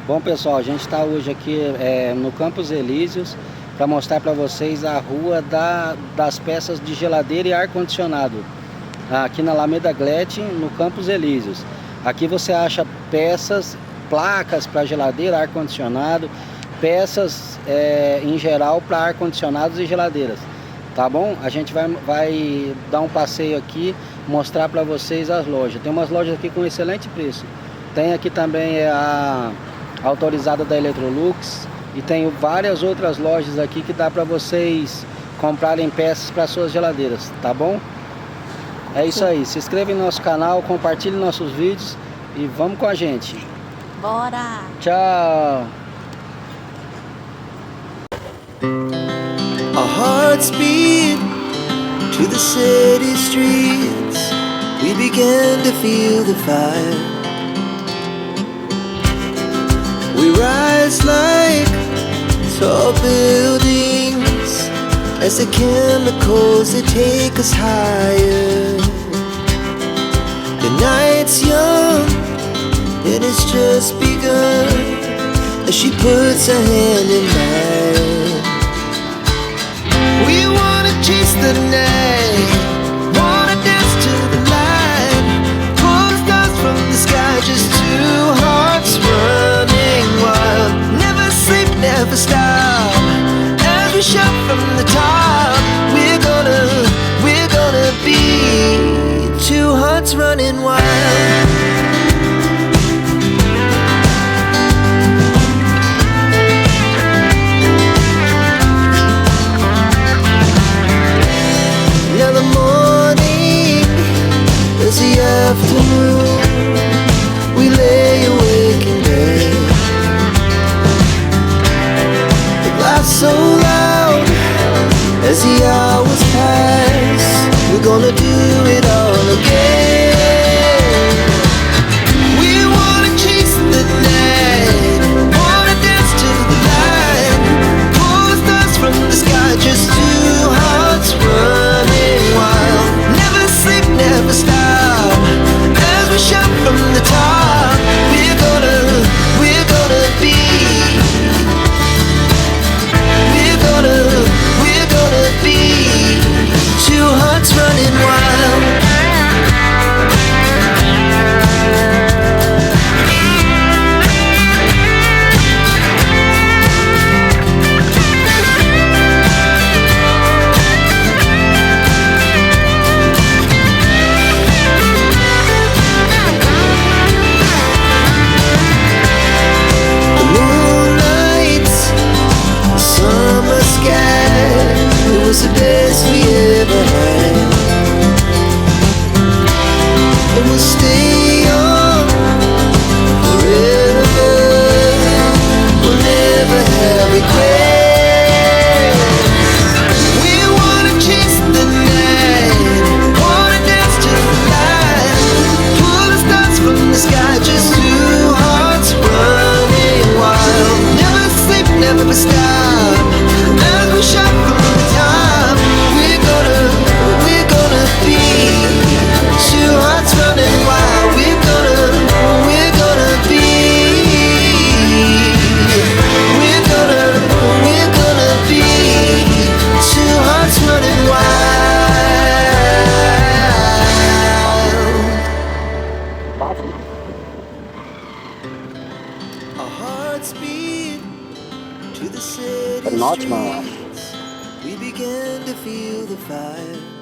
Bom pessoal, a gente está hoje aqui no Campos Elíseos para mostrar para vocês a rua das peças de geladeira e ar condicionado, aqui na Alameda Glete, no Campos Elíseos. Aqui você acha peças, placas para geladeira, ar condicionado, peças em geral para ar condicionados e geladeiras, tá bom? A gente vai dar um passeio aqui, mostrar para vocês as lojas. Tem umas lojas aqui com excelente preço. Tem aqui também a autorizada da Electrolux e tem várias outras lojas aqui que dá para vocês comprarem peças para suas geladeiras, tá bom? É isso aí, se inscreva em nosso canal, compartilhe nossos vídeos e vamos com a gente. Bora! Tchau! Our hearts beat to the city streets. We began to feel the fire. We rise like tall buildings as the chemicals that take us higher. The night's young and it's just begun as she puts her hand in mine. We wanna chase the night, wanna dance to the light, pull the stars from the sky, just two hearts running wild. Never sleep, never stop, as we shout from the top. We're gonna be two hearts running wild. Now the morning is the afternoon. We lay awake in bed. The laughs so loud as the hours pass. We're gonna do it all again. We wanna chase the night, wanna dance to the light, pull the stars from the sky, just two hearts running wild. Never sleep, never stop, as we shout from the top. We're gonna be, we're gonna be two hearts running wild. It was the best we ever had. And we'll stay young forever. We'll never have regrets. We wanna chase the night, wanna dance to the light, pull the stars from the sky, just two hearts running wild. Never sleep, never stop, as we shout from the top. We're gonna be two hearts running wild. We're gonna be, we're gonna be two hearts running wild. Our hearts beat to the city Ótima. streets. We began to feel the fire.